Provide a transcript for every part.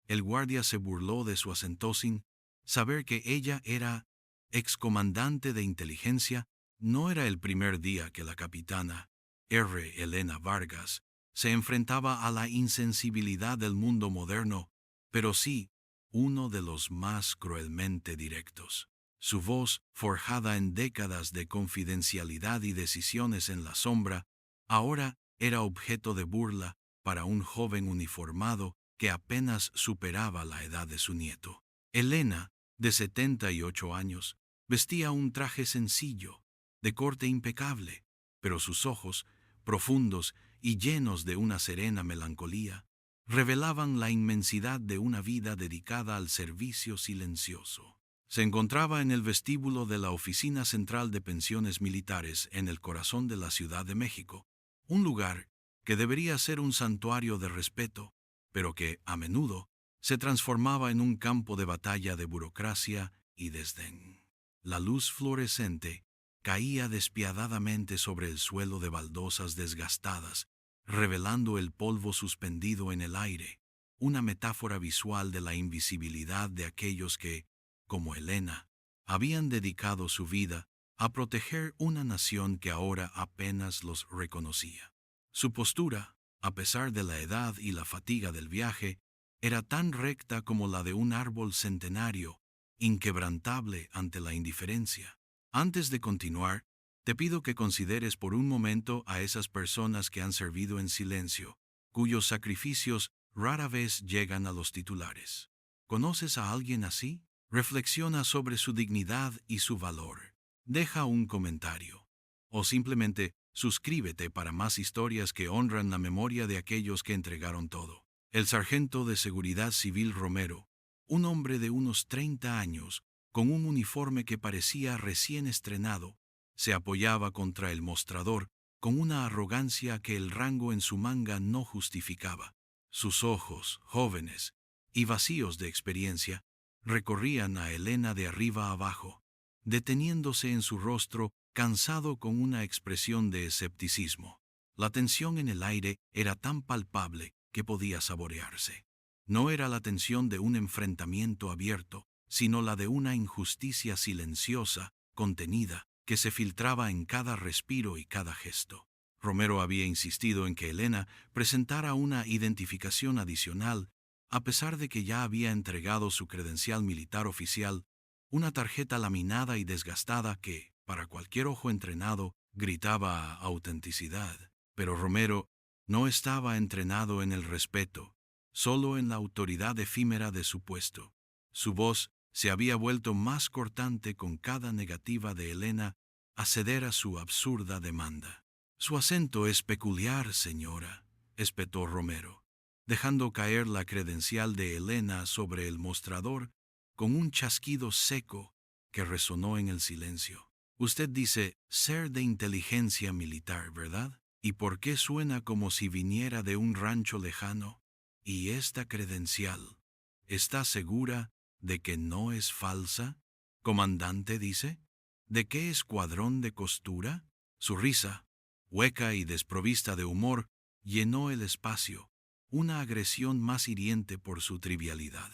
El guardia se burló de su acento sin saber que ella era excomandante de inteligencia. No era el primer día que la capitana R. Elena Vargas se enfrentaba a la insensibilidad del mundo moderno, pero sí uno de los más cruelmente directos. Su voz, forjada en décadas de confidencialidad y decisiones en la sombra, ahora era objeto de burla para un joven uniformado que apenas superaba la edad de su nieto. Elena, de 78 años, vestía un traje sencillo, de corte impecable, pero sus ojos, profundos y llenos de una serena melancolía, revelaban la inmensidad de una vida dedicada al servicio silencioso. Se encontraba en el vestíbulo de la Oficina Central de Pensiones Militares en el corazón de la Ciudad de México, un lugar que debería ser un santuario de respeto, pero que, a menudo, se transformaba en un campo de batalla de burocracia y desdén. La luz fluorescente caía despiadadamente sobre el suelo de baldosas desgastadas, revelando el polvo suspendido en el aire, una metáfora visual de la invisibilidad de aquellos que, como Elena, habían dedicado su vida a proteger una nación que ahora apenas los reconocía. Su postura, a pesar de la edad y la fatiga del viaje, era tan recta como la de un árbol centenario, inquebrantable ante la indiferencia. Antes de continuar, te pido que consideres por un momento a esas personas que han servido en silencio, cuyos sacrificios rara vez llegan a los titulares. ¿Conoces a alguien así? Reflexiona sobre su dignidad y su valor. Deja un comentario. O simplemente suscríbete para más historias que honran la memoria de aquellos que entregaron todo. El sargento de Seguridad Civil Romero, un hombre de unos 30 años, con un uniforme que parecía recién estrenado, se apoyaba contra el mostrador con una arrogancia que el rango en su manga no justificaba. Sus ojos, jóvenes y vacíos de experiencia, recorrían a Elena de arriba a abajo, deteniéndose en su rostro cansado con una expresión de escepticismo. La tensión en el aire era tan palpable que podía saborearse. No era la tensión de un enfrentamiento abierto, sino la de una injusticia silenciosa, contenida, que se filtraba en cada respiro y cada gesto. Romero había insistido en que Elena presentara una identificación adicional, a pesar de que ya había entregado su credencial militar oficial, una tarjeta laminada y desgastada que, para cualquier ojo entrenado, gritaba autenticidad. Pero Romero no estaba entrenado en el respeto, solo en la autoridad efímera de su puesto. Su voz se había vuelto más cortante con cada negativa de Elena a ceder a su absurda demanda. Su acento es peculiar, señora, espetó Romero, dejando caer la credencial de Elena sobre el mostrador con un chasquido seco que resonó en el silencio. Usted dice ser de inteligencia militar, ¿verdad? ¿Y por qué suena como si viniera de un rancho lejano? ¿Y esta credencial? ¿Está segura de que no es falsa? ¿Comandante dice? ¿De qué escuadrón de costura? Su risa, hueca y desprovista de humor, llenó el espacio, una agresión más hiriente por su trivialidad.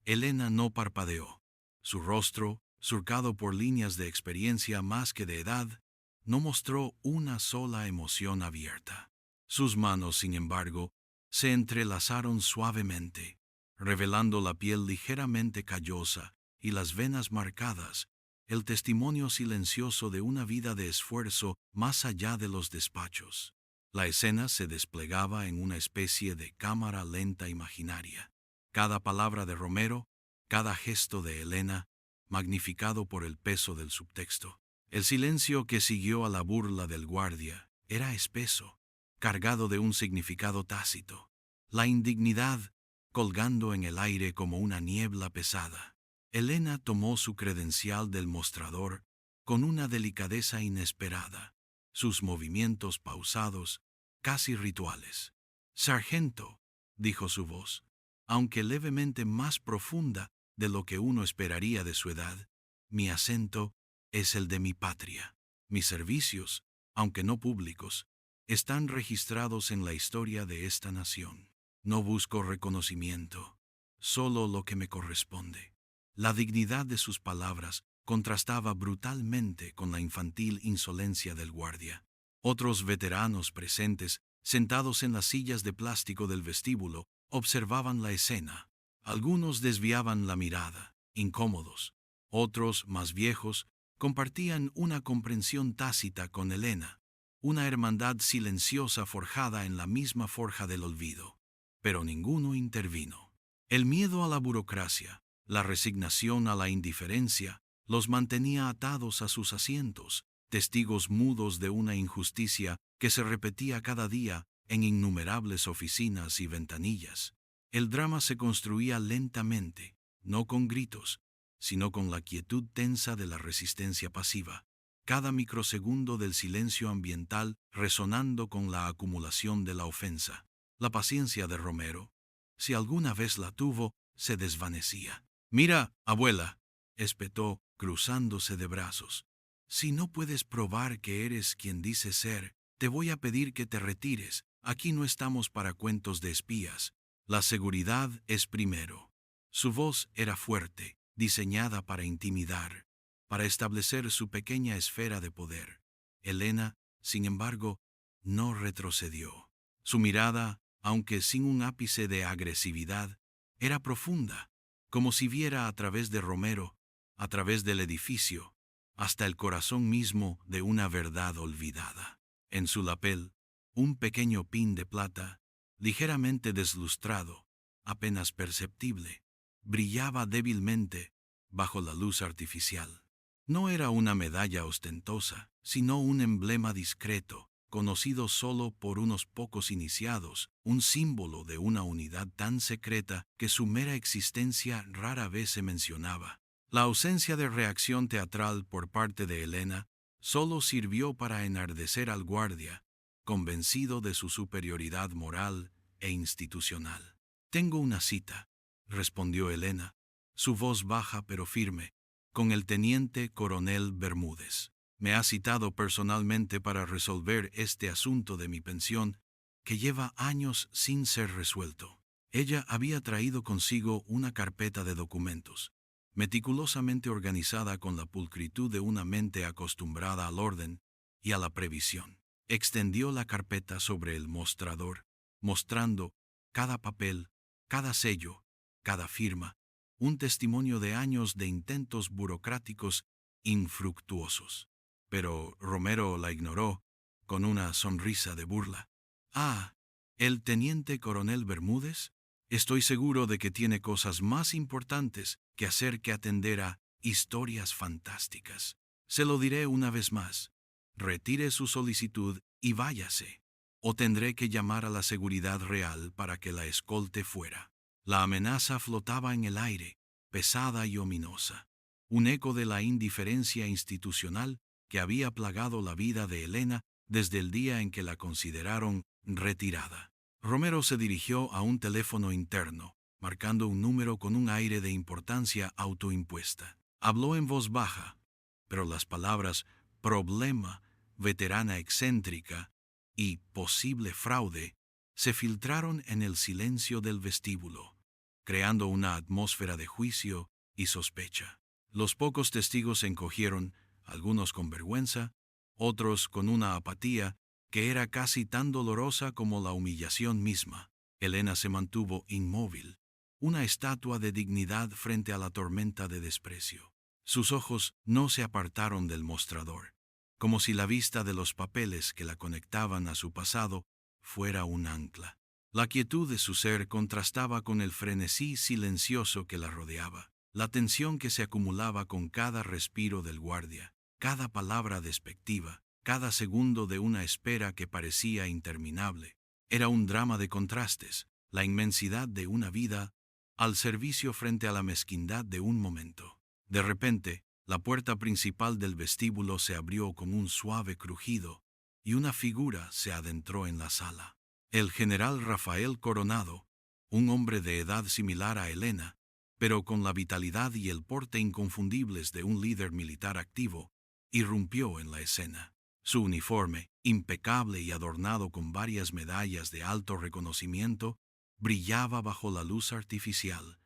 Elena no parpadeó. Su rostro, surcado por líneas de experiencia más que de edad, no mostró una sola emoción abierta. Sus manos, sin embargo, se entrelazaron suavemente, revelando la piel ligeramente callosa y las venas marcadas, el testimonio silencioso de una vida de esfuerzo más allá de los despachos. La escena se desplegaba en una especie de cámara lenta imaginaria. Cada palabra de Romero, cada gesto de Elena, magnificado por el peso del subtexto. El silencio que siguió a la burla del guardia era espeso, cargado de un significado tácito. La indignidad colgando en el aire como una niebla pesada. Elena tomó su credencial del mostrador con una delicadeza inesperada, sus movimientos pausados, casi rituales. «Sargento», dijo su voz, aunque levemente más profunda de lo que uno esperaría de su edad, «mi acento es el de mi patria. Mis servicios, aunque no públicos, están registrados en la historia de esta nación. No busco reconocimiento, solo lo que me corresponde. La dignidad de sus palabras contrastaba brutalmente con la infantil insolencia del guardia. Otros veteranos presentes, sentados en las sillas de plástico del vestíbulo, observaban la escena. Algunos desviaban la mirada, incómodos. Otros, más viejos, compartían una comprensión tácita con Elena, una hermandad silenciosa forjada en la misma forja del olvido. Pero ninguno intervino. El miedo a la burocracia, la resignación a la indiferencia, los mantenía atados a sus asientos, testigos mudos de una injusticia que se repetía cada día en innumerables oficinas y ventanillas. El drama se construía lentamente, no con gritos, sino con la quietud tensa de la resistencia pasiva, cada microsegundo del silencio ambiental resonando con la acumulación de la ofensa. La paciencia de Romero, si alguna vez la tuvo, se desvanecía. «Mira, abuela», espetó, cruzándose de brazos. «Si no puedes probar que eres quien dices ser, te voy a pedir que te retires. Aquí no estamos para cuentos de espías. La seguridad es primero». Su voz era fuerte, diseñada para intimidar, para establecer su pequeña esfera de poder. Elena, sin embargo, no retrocedió. Su mirada, aunque sin un ápice de agresividad, era profunda, como si viera a través de Romero, a través del edificio, hasta el corazón mismo de una verdad olvidada. En su lapel, un pequeño pin de plata, ligeramente deslustrado, apenas perceptible, brillaba débilmente bajo la luz artificial. No era una medalla ostentosa, sino un emblema discreto, conocido solo por unos pocos iniciados, un símbolo de una unidad tan secreta que su mera existencia rara vez se mencionaba. La ausencia de reacción teatral por parte de Elena solo sirvió para enardecer al guardia, convencido de su superioridad moral e institucional. «Tengo una cita», respondió Elena, su voz baja pero firme, «con el teniente coronel Bermúdez. Me ha citado personalmente para resolver este asunto de mi pensión, que lleva años sin ser resuelto». Ella había traído consigo una carpeta de documentos, meticulosamente organizada con la pulcritud de una mente acostumbrada al orden y a la previsión. Extendió la carpeta sobre el mostrador, mostrando cada papel, cada sello, cada firma, un testimonio de años de intentos burocráticos infructuosos. Pero Romero la ignoró, con una sonrisa de burla. «Ah, ¿el teniente coronel Bermúdez? Estoy seguro de que tiene cosas más importantes que hacer que atender a historias fantásticas. Se lo diré una vez más. Retire su solicitud y váyase, o tendré que llamar a la seguridad real para que la escolte fuera». La amenaza flotaba en el aire, pesada y ominosa, un eco de la indiferencia institucional que había plagado la vida de Elena desde el día en que la consideraron retirada. Romero se dirigió a un teléfono interno, marcando un número con un aire de importancia autoimpuesta. Habló en voz baja, pero las palabras «problema», «veterana excéntrica» y «posible fraude» se filtraron en el silencio del vestíbulo, creando una atmósfera de juicio y sospecha. Los pocos testigos se encogieron, algunos con vergüenza, otros con una apatía que era casi tan dolorosa como la humillación misma. Elena se mantuvo inmóvil, una estatua de dignidad frente a la tormenta de desprecio. Sus ojos no se apartaron del mostrador, como si la vista de los papeles que la conectaban a su pasado fuera un ancla. La quietud de su ser contrastaba con el frenesí silencioso que la rodeaba, la tensión que se acumulaba con cada respiro del guardia, cada palabra despectiva, cada segundo de una espera que parecía interminable. Era un drama de contrastes, la inmensidad de una vida al servicio frente a la mezquindad de un momento. De repente, la puerta principal del vestíbulo se abrió con un suave crujido y una figura se adentró en la sala. El general Rafael Coronado, un hombre de edad similar a Elena, pero con la vitalidad y el porte inconfundibles de un líder militar activo, irrumpió en la escena. Su uniforme, impecable y adornado con varias medallas de alto reconocimiento, brillaba bajo la luz artificial,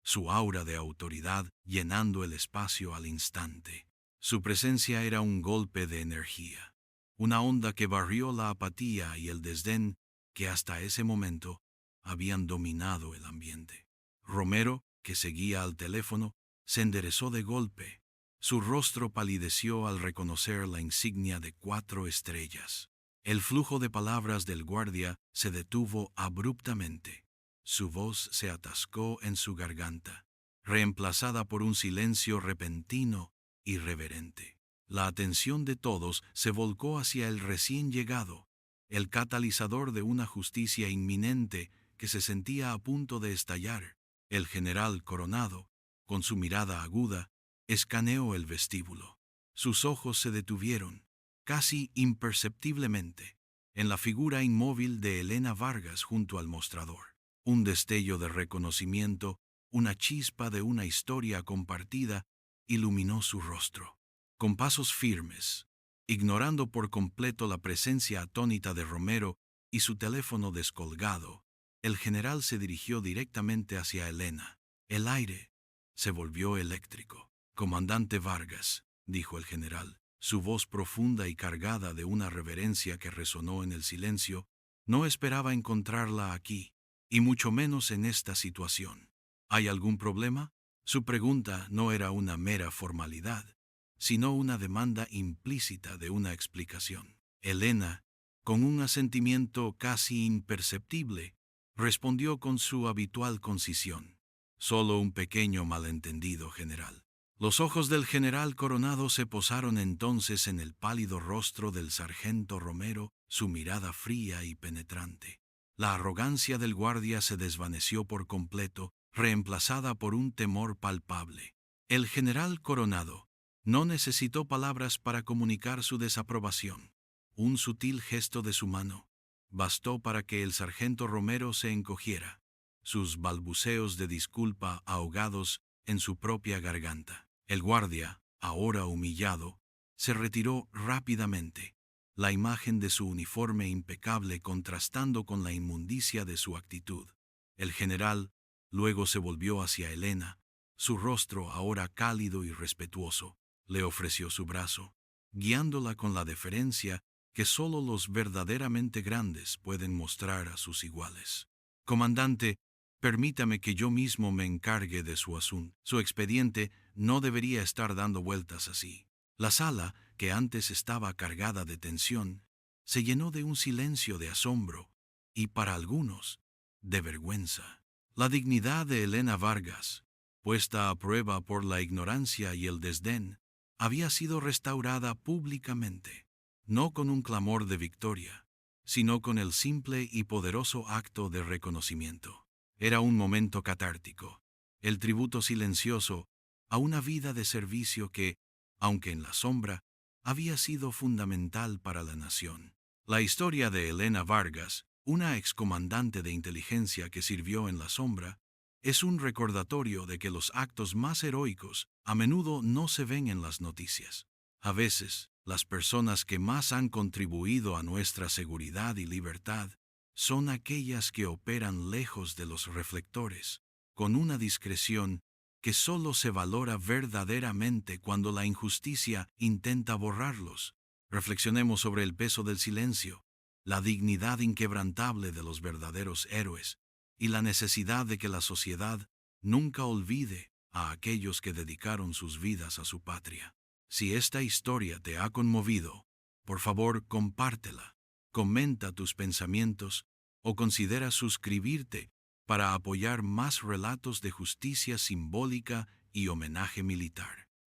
su aura de autoridad llenando el espacio al instante. Su presencia era un golpe de energía, una onda que barrió la apatía y el desdén que hasta ese momento habían dominado el ambiente. Romero, que seguía al teléfono, se enderezó de golpe. Su rostro palideció al reconocer la insignia de 4 estrellas. El flujo de palabras del guardia se detuvo abruptamente. Su voz se atascó en su garganta, reemplazada por un silencio repentino y reverente. La atención de todos se volcó hacia el recién llegado, el catalizador de una justicia inminente que se sentía a punto de estallar. El general Coronado, con su mirada aguda, escaneó el vestíbulo. Sus ojos se detuvieron, casi imperceptiblemente, en la figura inmóvil de Elena Vargas junto al mostrador. Un destello de reconocimiento, una chispa de una historia compartida, iluminó su rostro. Con pasos firmes, ignorando por completo la presencia atónita de Romero y su teléfono descolgado, el general se dirigió directamente hacia Elena. El aire se volvió eléctrico. «Comandante Vargas», dijo el general, su voz profunda y cargada de una reverencia que resonó en el silencio, «no esperaba encontrarla aquí, y mucho menos en esta situación. ¿Hay algún problema?» Su pregunta no era una mera formalidad, sino una demanda implícita de una explicación. Elena, con un asentimiento casi imperceptible, respondió con su habitual concisión. «Solo un pequeño malentendido, general». Los ojos del general Coronado se posaron entonces en el pálido rostro del sargento Romero, su mirada fría y penetrante. La arrogancia del guardia se desvaneció por completo, reemplazada por un temor palpable. El general Coronado no necesitó palabras para comunicar su desaprobación. Un sutil gesto de su mano bastó para que el sargento Romero se encogiera, sus balbuceos de disculpa ahogados en su propia garganta. El guardia, ahora humillado, se retiró rápidamente, la imagen de su uniforme impecable contrastando con la inmundicia de su actitud. El general luego se volvió hacia Elena, su rostro ahora cálido y respetuoso, le ofreció su brazo, guiándola con la deferencia que solo los verdaderamente grandes pueden mostrar a sus iguales. «Comandante, permítame que yo mismo me encargue de su asunto. Su expediente no debería estar dando vueltas así». La sala, que antes estaba cargada de tensión, se llenó de un silencio de asombro y, para algunos, de vergüenza. La dignidad de Elena Vargas, puesta a prueba por la ignorancia y el desdén, había sido restaurada públicamente, no con un clamor de victoria, sino con el simple y poderoso acto de reconocimiento. Era un momento catártico, el tributo silencioso a una vida de servicio que, aunque en la sombra, había sido fundamental para la nación. La historia de Elena Vargas, una excomandante de inteligencia que sirvió en la sombra, es un recordatorio de que los actos más heroicos a menudo no se ven en las noticias. A veces, las personas que más han contribuido a nuestra seguridad y libertad son aquellas que operan lejos de los reflectores, con una discreción que solo se valora verdaderamente cuando la injusticia intenta borrarlos. Reflexionemos sobre el peso del silencio, la dignidad inquebrantable de los verdaderos héroes y la necesidad de que la sociedad nunca olvide a aquellos que dedicaron sus vidas a su patria. Si esta historia te ha conmovido, por favor compártela, comenta tus pensamientos o considera suscribirte para apoyar más relatos de justicia simbólica y homenaje militar.